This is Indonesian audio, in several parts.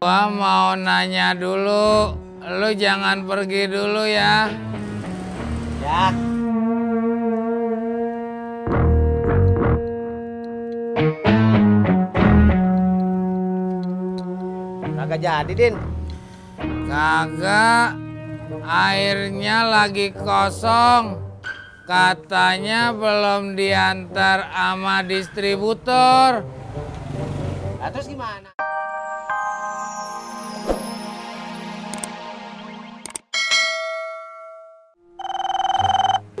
Gua mau nanya dulu, lu jangan pergi dulu ya. Ya. Kagak jadi, Din. Kagak, airnya lagi kosong. Katanya belum diantar sama distributor. Nah, terus gimana?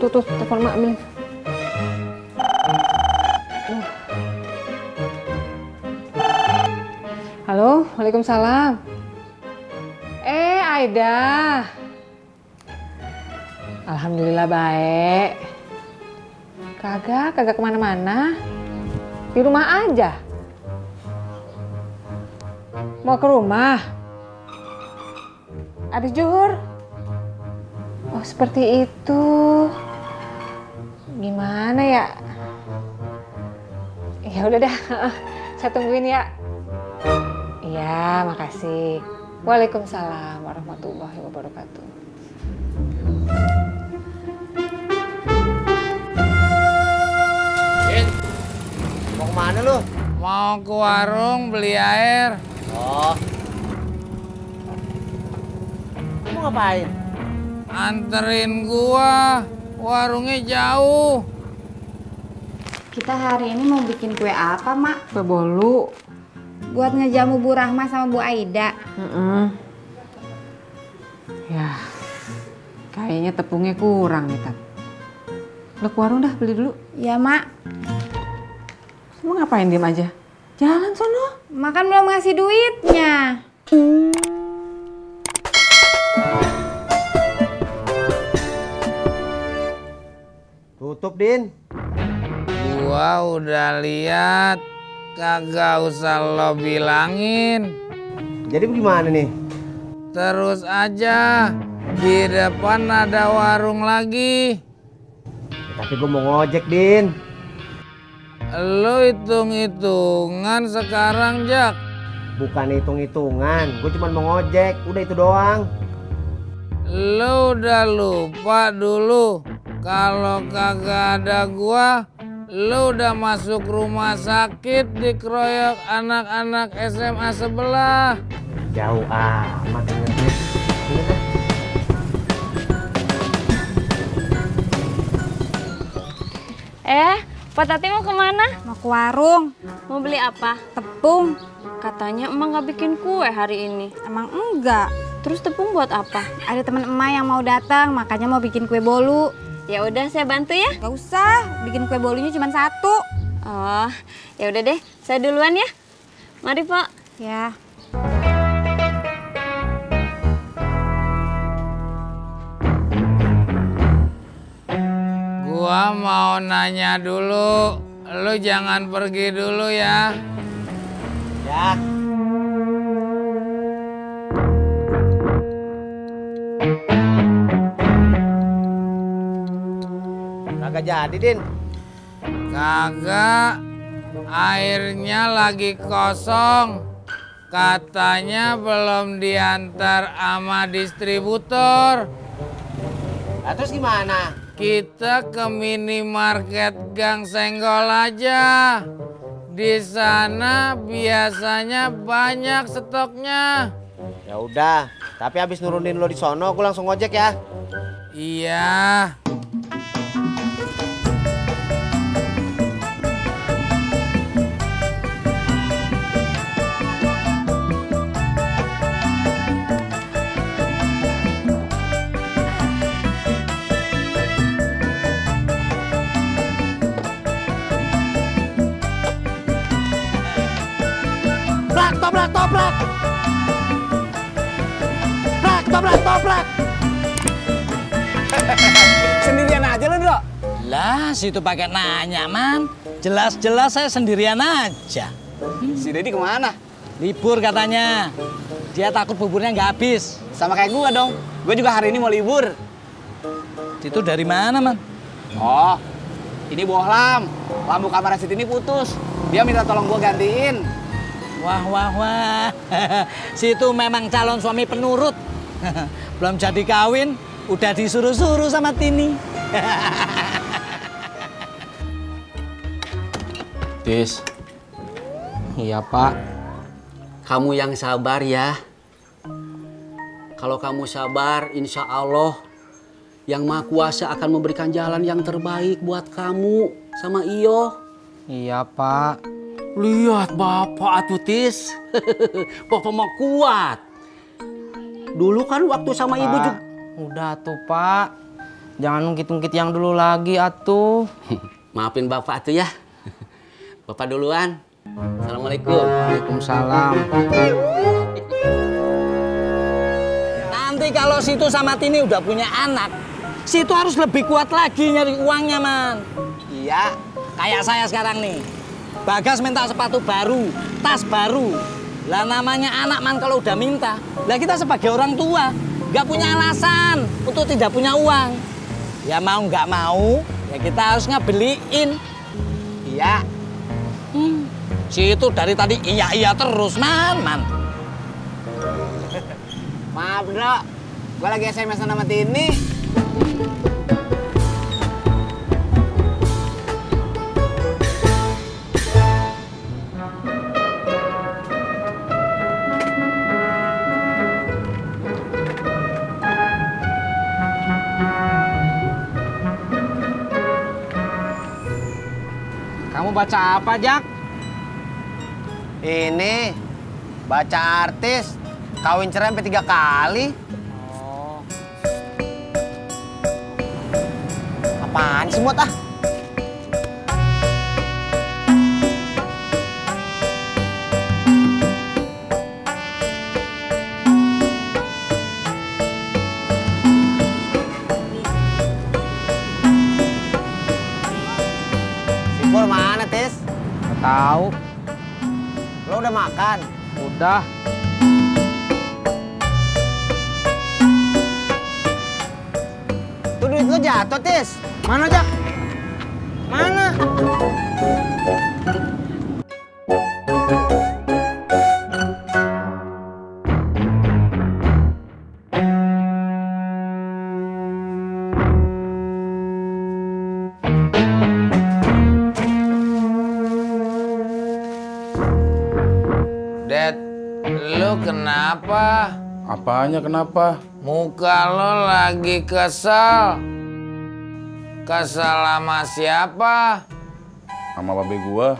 Tuh, telepon mak nih. Halo, waalaikumsalam. Aida. Alhamdulillah baik. Kagak kemana-mana. Di rumah aja. Mau ke rumah? Habis zuhur? Oh, seperti itu. Gimana ya? Ya udah dah, saya tungguin ya. Iya, makasih. Waalaikumsalam warahmatullahi wabarakatuh. Mau kemana lu? Mau ke warung beli air. Oh. Lu mau ngapain? Anterin gua, warungnya jauh. Kita hari ini mau bikin kue apa, Mak? Kue bolu. Buat ngejamu Bu Rahma sama Bu Aida. Ya, kayaknya tepungnya kurang nih, Tat. Lo ke warung dah, beli dulu. Ya, Mak. Lu ngapain diem aja? Jalan sono. Makan belum ngasih duitnya. Tutup, Din. Gua udah lihat, kagak usah lo bilangin. Jadi gimana nih? Terus aja, di depan ada warung lagi. Tapi gue mau ngojek, Din. Lo hitung-hitungan sekarang, Jak. Bukan hitung-hitungan, gue cuma mau ngojek, udah itu doang. Lo udah lupa dulu, kalau kagak ada gua, lo udah masuk rumah sakit dikeroyok anak-anak SMA sebelah. Jauh amat ingetnya. Pak Tati mau kemana? Mau ke warung, Mau beli apa? tepung. Katanya emak nggak bikin kue hari ini. Emang enggak. Terus tepung buat apa? Ada teman emak yang mau datang, makanya mau bikin kue bolu. Ya udah saya bantu ya. Gak usah, bikin kue bolunya cuma satu. Oh, ya udah deh, saya duluan ya. Mari Pak. Ya. Gua mau nanya dulu, lo jangan pergi dulu ya. Ya. Kagak jadi, Din. Kagak, airnya lagi kosong. Katanya belum diantar sama distributor. Nah, terus gimana? Kita ke minimarket Gang Senggol aja. Di sana biasanya banyak stoknya. Ya udah, tapi habis nurunin lo di sono, gue langsung ngojek ya. Iya. Toprak, toprak. Toprak. Sendirian aja lo, Dok? Lah, situ pakai nanya, Man. Jelas-jelas saya sendirian aja. Si Dedi kemana? Libur katanya. Dia takut buburnya nggak habis. Sama kayak gua dong. Gue juga hari ini mau libur. Itu dari mana, Man? Oh, ini bohlam. Lampu kamera Siti ini putus. Dia minta tolong gua gantiin. Wah, wah, wah. Situ memang calon suami penurut. Belum jadi kawin, udah disuruh-suruh sama Tini. Tis. Iya, Pak. Kamu yang sabar ya. Kalau kamu sabar, insya Allah Yang Maha Kuasa akan memberikan jalan yang terbaik buat kamu sama Iyo. Iya, Pak. Lihat Bapak atuh, Tis. Bapak mah kuat. Dulu kan waktu sama Ibu juga. Udah tuh, Pak. Jangan ungkit-ungkit yang dulu lagi atuh. Maafin Bapak tuh ya. Bapak duluan. Assalamualaikum. Waalaikumsalam. Nanti kalau situ sama Tini udah punya anak, situ harus lebih kuat lagi nyari uangnya, Man. Iya. Kayak saya sekarang nih. Bagas minta sepatu baru, tas baru. Lah namanya anak, Man, kalau udah minta. Lah kita sebagai orang tua nggak punya alasan untuk tidak punya uang. Ya mau nggak mau, ya kita harus ngebeliin. Iya. Situ dari tadi iya terus, Man. Maaf, Bro. Gue lagi SMS sama Tini. Kamu baca apa, Jak? Ini baca artis kawin cerai sampai 3 kali. Oh. Apaan sih, Mot, ah? Si Pur mana, Tis? Nggak tahu. Lo udah makan? Udah. Tuh duit lo jatuh, Tis. Mana, Jak? Mana? Dad, lu kenapa? Apanya kenapa? Muka lo lagi kesel. Kesel sama siapa? Sama babe gua.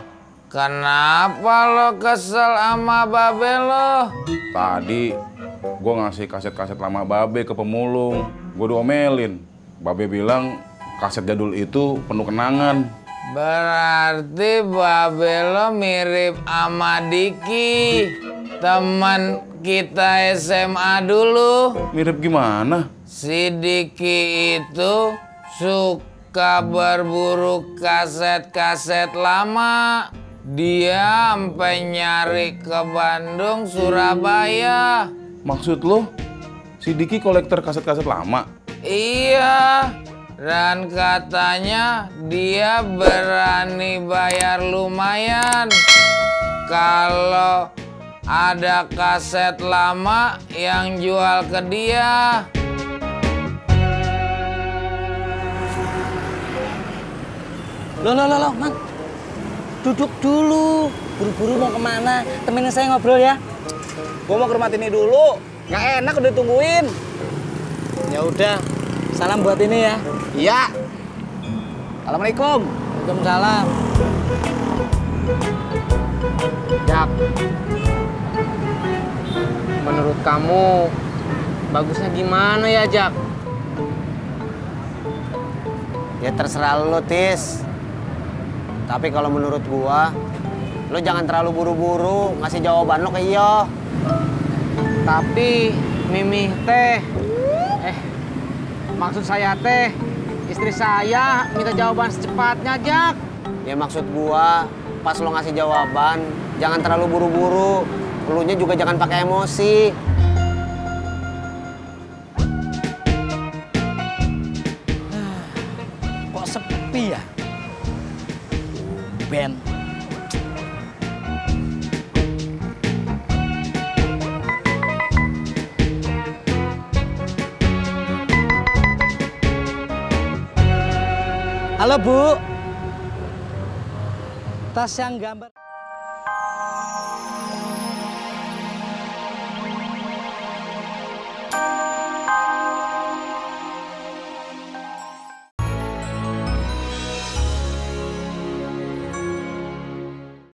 Kenapa lo kesel sama babe lo? Tadi gua ngasih kaset-kaset lama babe ke pemulung. Gua diomelin. Babe bilang kaset jadul itu penuh kenangan. Berarti babe lo mirip sama Diki, teman kita SMA dulu. Mirip gimana? Si Diki itu suka berburu kaset-kaset lama. Dia sampai nyari ke Bandung, Surabaya. Maksud lo, si Diki kolektor kaset-kaset lama? Iya, dan katanya dia berani bayar lumayan kalau ada kaset lama yang jual ke dia. Loh, Man. Duduk dulu. Buru-buru mau kemana? Temenin saya ngobrol ya. Gue mau ke rumah Tini dulu. Nggak enak udah ditungguin. Ya udah. Salam buat ini ya. Iya. Assalamualaikum. Waalaikumsalam. Jak. Menurut kamu bagusnya gimana ya, Jak? Ya terserah lo, Tis. Tapi kalau menurut gua, lo jangan terlalu buru-buru ngasih jawaban lo ke Iyo. Tapi Mimi teh, maksud saya teh, istri saya minta jawaban secepatnya, Jak. Ya maksud gua, pas lo ngasih jawaban, jangan terlalu buru-buru. Elunya juga jangan pakai emosi. Kok sepi ya? Ben. Halo Bu. Tas yang gambar